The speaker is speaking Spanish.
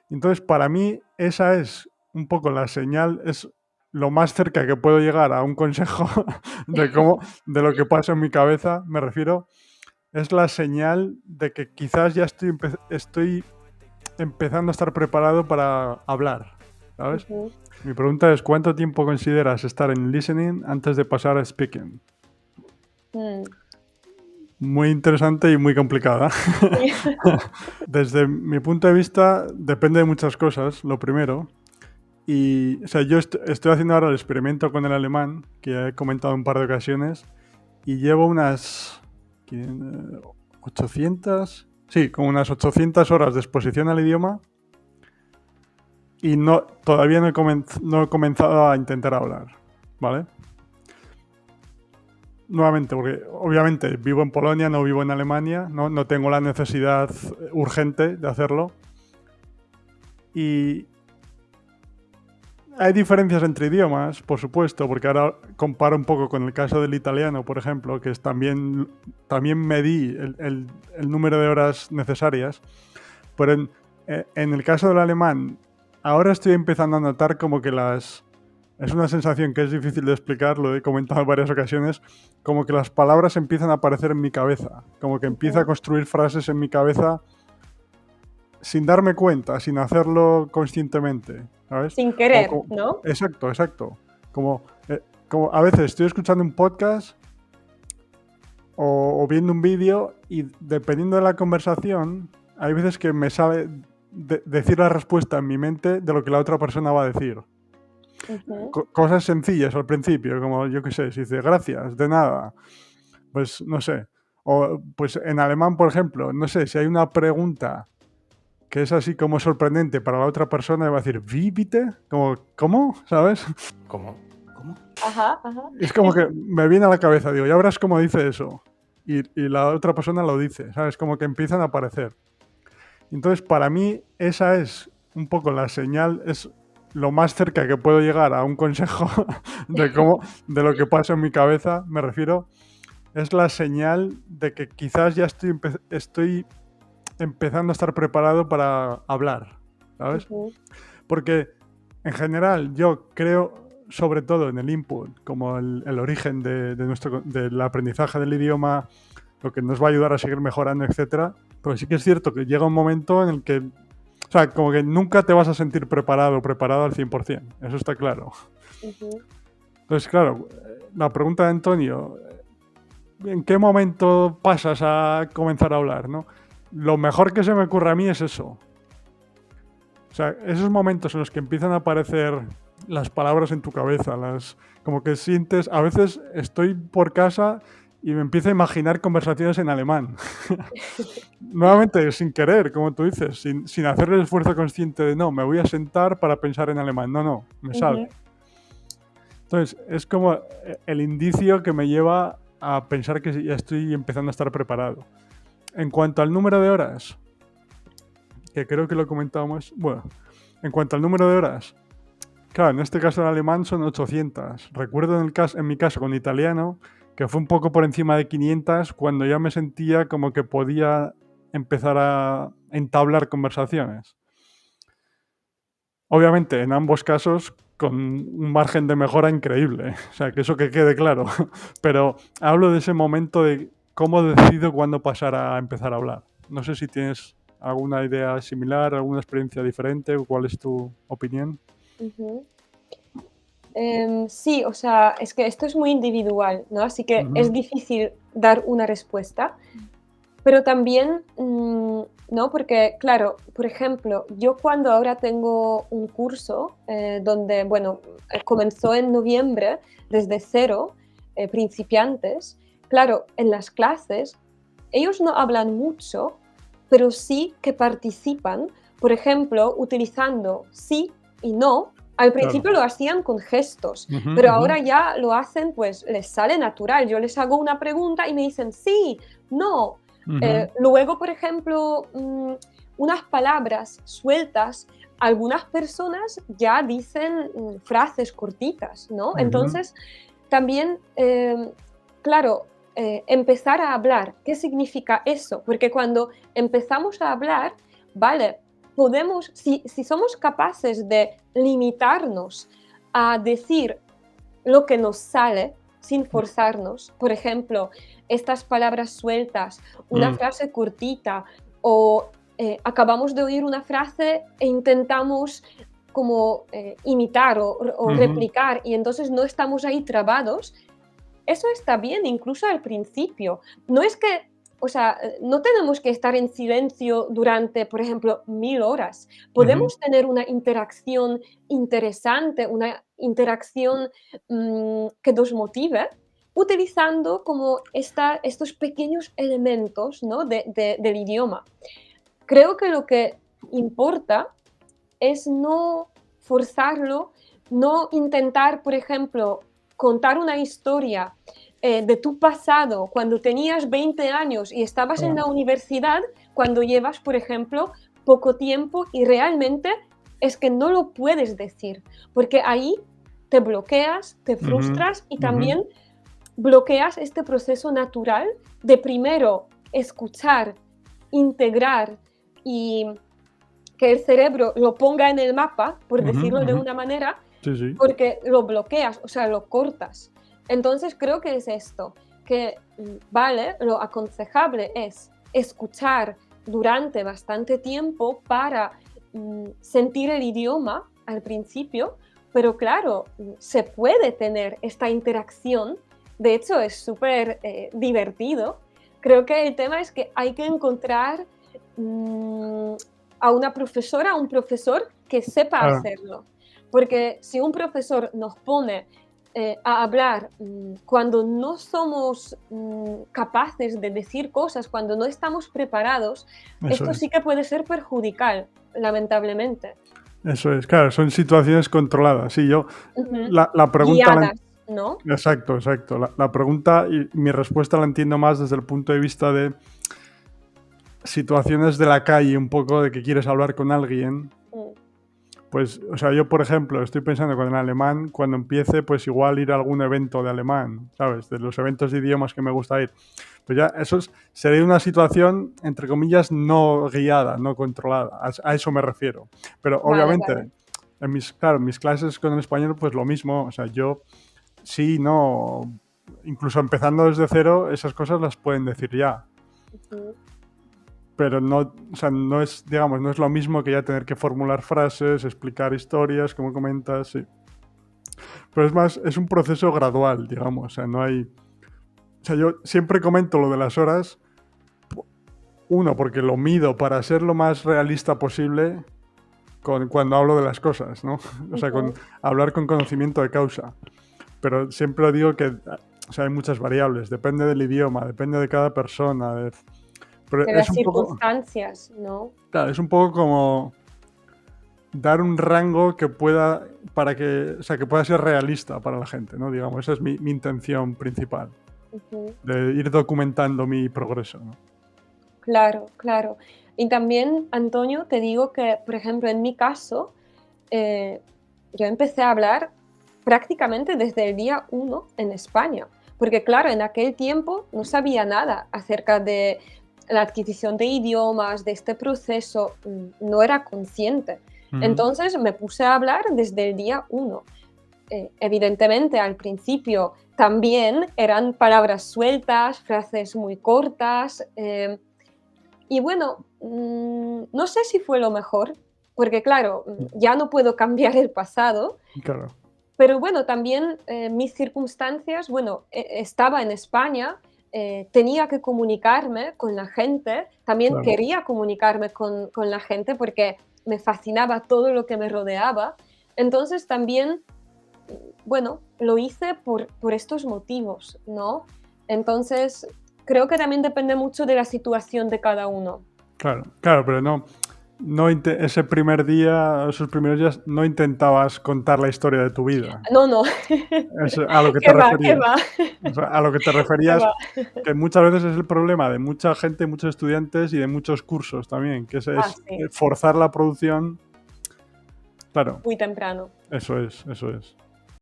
Entonces, para mí, esa es un poco la señal, es lo más cerca que puedo llegar a un consejo de lo que pasa en mi cabeza, me refiero, es la señal de que quizás ya estoy empezando a estar preparado para hablar, ¿sabes? Ujú. Mi pregunta es, ¿cuánto tiempo consideras estar en listening antes de pasar a speaking? Mm. Muy interesante y muy complicada. Desde mi punto de vista, depende de muchas cosas. Lo primero, y, o sea, yo estoy haciendo ahora el experimento con el alemán, que he comentado un par de ocasiones, y llevo unas 800, sí, como unas 800 horas de exposición al idioma y todavía no he comenzado a intentar hablar, ¿vale? Nuevamente, porque obviamente vivo en Polonia, no vivo en Alemania, no tengo la necesidad urgente de hacerlo. Y hay diferencias entre idiomas, por supuesto, porque ahora comparo un poco con el caso del italiano, por ejemplo, que también medí el número de horas necesarias, pero en el caso del alemán, ahora estoy empezando a notar como que es una sensación que es difícil de explicar, lo he comentado en varias ocasiones, como que las palabras empiezan a aparecer en mi cabeza, como que empiezo a Ujú. construir frases en mi cabeza sin darme cuenta, sin hacerlo conscientemente, ¿sabes? Sin O querer, ¿no? exacto, exacto. Como, como a veces estoy escuchando un podcast o viendo un vídeo y dependiendo de la conversación, hay veces que me sale decir la respuesta en mi mente de lo que la otra persona va a decir. Ujú. Cosas sencillas al principio, como yo qué sé, si dice gracias, de nada, pues no sé. O pues en alemán, por ejemplo, no sé, si hay una pregunta que es así como sorprendente para la otra persona, va a decir, ¿wie bitte? Como, ¿cómo? ¿Sabes? ¿Cómo? ¿Cómo? Ajá, ajá. Es como que me viene a la cabeza, digo, ya verás cómo dice eso. Y la otra persona lo dice, ¿sabes? Como que empiezan a aparecer. Entonces, para mí, esa es un poco la señal, es lo más cerca que puedo llegar a un consejo de lo que pasa en mi cabeza, me refiero, es la señal de que quizás ya estoy empezando a estar preparado para hablar, ¿sabes? Ujú. Porque en general yo creo sobre todo en el input como el origen del aprendizaje del idioma, lo que nos va a ayudar a seguir mejorando, etcétera. Pero sí que es cierto que llega un momento en el que, o sea, como que nunca te vas a sentir preparado al 100%, eso está claro. Ujú. Entonces, claro, la pregunta de Antonio, ¿en qué momento pasas a comenzar a hablar, no? Lo mejor que se me ocurre a mí es eso. O sea, esos momentos en los que empiezan a aparecer las palabras en tu cabeza, como que sientes, a veces estoy por casa y me empiezo a imaginar conversaciones en alemán. Nuevamente, sin querer, como tú dices, sin hacer el esfuerzo consciente de no, me voy a sentar para pensar en alemán. No, me sale. Ujú. Entonces, es como el indicio que me lleva a pensar que ya estoy empezando a estar preparado. En cuanto al número de horas, que creo que lo comentábamos, bueno, en cuanto al número de horas, claro, en este caso en alemán son 800. Recuerdo en mi caso con italiano que fue un poco por encima de 500 cuando ya me sentía como que podía empezar a entablar conversaciones. Obviamente, en ambos casos con un margen de mejora increíble, o sea, que eso que quede claro. Pero hablo de ese momento de cómo decido cuándo pasar a empezar a hablar. No sé si tienes alguna idea similar, alguna experiencia diferente o cuál es tu opinión. Ujú. Sí, o sea, es que esto es muy individual, ¿no? Así que es Ujú, difícil dar una respuesta, pero también, ¿no? Porque, claro, por ejemplo, yo cuando ahora tengo un curso donde, bueno, comenzó en noviembre desde cero, principiantes, claro, en las clases ellos no hablan mucho, pero sí que participan, por ejemplo, utilizando sí y no. Al claro. principio lo hacían con gestos, Ujú, pero ujú, ahora ya lo hacen, pues les sale natural. Yo les hago una pregunta y me dicen sí, no. ujú, Luego, por ejemplo, unas palabras sueltas, algunas personas ya dicen frases cortitas, ¿no? ujú. Entonces, también, claro, empezar a hablar. ¿Qué significa eso? Porque cuando empezamos a hablar, vale, podemos, si somos capaces de limitarnos a decir lo que nos sale sin forzarnos, por ejemplo, estas palabras sueltas, una Mm, frase cortita o acabamos de oír una frase e intentamos como imitar o ujú, replicar y entonces no estamos ahí trabados, eso está bien, incluso al principio. No es que, o sea, no tenemos que estar en silencio durante, por ejemplo, 1000 horas. ujú, Podemos tener una interacción interesante, una interacción que nos motive, utilizando como estos pequeños elementos, ¿no? Del idioma. Creo que lo que importa es no forzarlo, no intentar, por ejemplo, contar una historia de tu pasado cuando tenías 20 años y estabas en claro, la universidad, cuando llevas, por ejemplo, poco tiempo y realmente es que no lo puedes decir, porque ahí te bloqueas, te ujú, frustras y ujú, también bloqueas este proceso natural de primero escuchar, integrar y que el cerebro lo ponga en el mapa, por ujú, decirlo de ujú. una manera, Sí, sí. porque lo bloqueas, o sea, lo cortas. Entonces creo que es esto, que, vale, lo aconsejable es escuchar durante bastante tiempo para sentir el idioma al principio, pero claro, se puede tener esta interacción, de hecho es súper divertido. Creo que el tema es que hay que encontrar mm, a una profesora, a un profesor que sepa Claro, hacerlo. Porque si un profesor nos pone a hablar cuando no somos capaces de decir cosas, cuando no estamos preparados, eso esto es. sí que puede ser perjudicial, lamentablemente. Eso es. Claro, son situaciones controladas. Sí, yo, Ujú. la pregunta la, Guiadas, ¿no? exacto, exacto. La pregunta y mi respuesta la entiendo más desde el punto de vista de situaciones de la calle, un poco de que quieres hablar con alguien. Mm, Pues, o sea, yo, por ejemplo, estoy pensando con el alemán, cuando empiece, pues igual ir a algún evento de alemán, ¿sabes? De los eventos de idiomas que me gusta ir. Pues ya, sería una situación, entre comillas, no guiada, no controlada. A eso me refiero. Pero vale, vale. obviamente, claro, en mis clases con el español, pues lo mismo. O sea, yo sí, no. Incluso empezando desde cero, esas cosas las pueden decir ya. Ujú. Pero no, o sea, no es, digamos, no es lo mismo que ya tener que formular frases, explicar historias, como comentas, sí. Pero es más, es un proceso gradual, digamos, o sea, no hay... O sea, yo siempre comento lo de las horas, uno, porque lo mido para ser lo más realista posible cuando hablo de las cosas, ¿no? O sea, Ujú. hablar con conocimiento de causa. Pero siempre digo que, o sea, hay muchas variables, depende del idioma, depende de cada persona, pero De es las un poco, circunstancias, ¿no? claro, es un poco como dar un rango que pueda, para que, o sea, que pueda ser realista para la gente, ¿no? Digamos, esa es mi intención principal, Ujú. de ir documentando mi progreso, ¿no? Claro, claro. Y también, Antonio, te digo que, por ejemplo, en mi caso, eh, yo empecé a hablar prácticamente desde el día uno en España, porque claro, en aquel tiempo no sabía nada acerca de la adquisición de idiomas, de este proceso, no era consciente. Ujú, Entonces me puse a hablar desde el día uno. Evidentemente, al principio también eran palabras sueltas, frases muy cortas, y bueno, no sé si fue lo mejor, porque claro, ya no puedo cambiar el pasado, claro, pero bueno, también mis circunstancias, bueno, estaba en España, tenía que comunicarme con la gente, también claro. quería comunicarme con la gente porque me fascinaba todo lo que me rodeaba. Entonces también, bueno, lo hice por estos motivos, ¿no? Entonces, creo que también depende mucho de la situación de cada uno. Claro, claro, pero no, ese primer día, esos primeros días, no intentabas contar la historia de tu vida. No, no. Es a lo que te ¿Qué va? ¿Qué referías. va? O sea, a lo que te ¿Qué referías, va? que muchas veces es el problema de mucha gente, muchos estudiantes y de muchos cursos también, que Ah, es sí, forzar la producción. Claro, muy temprano. eso es, eso es.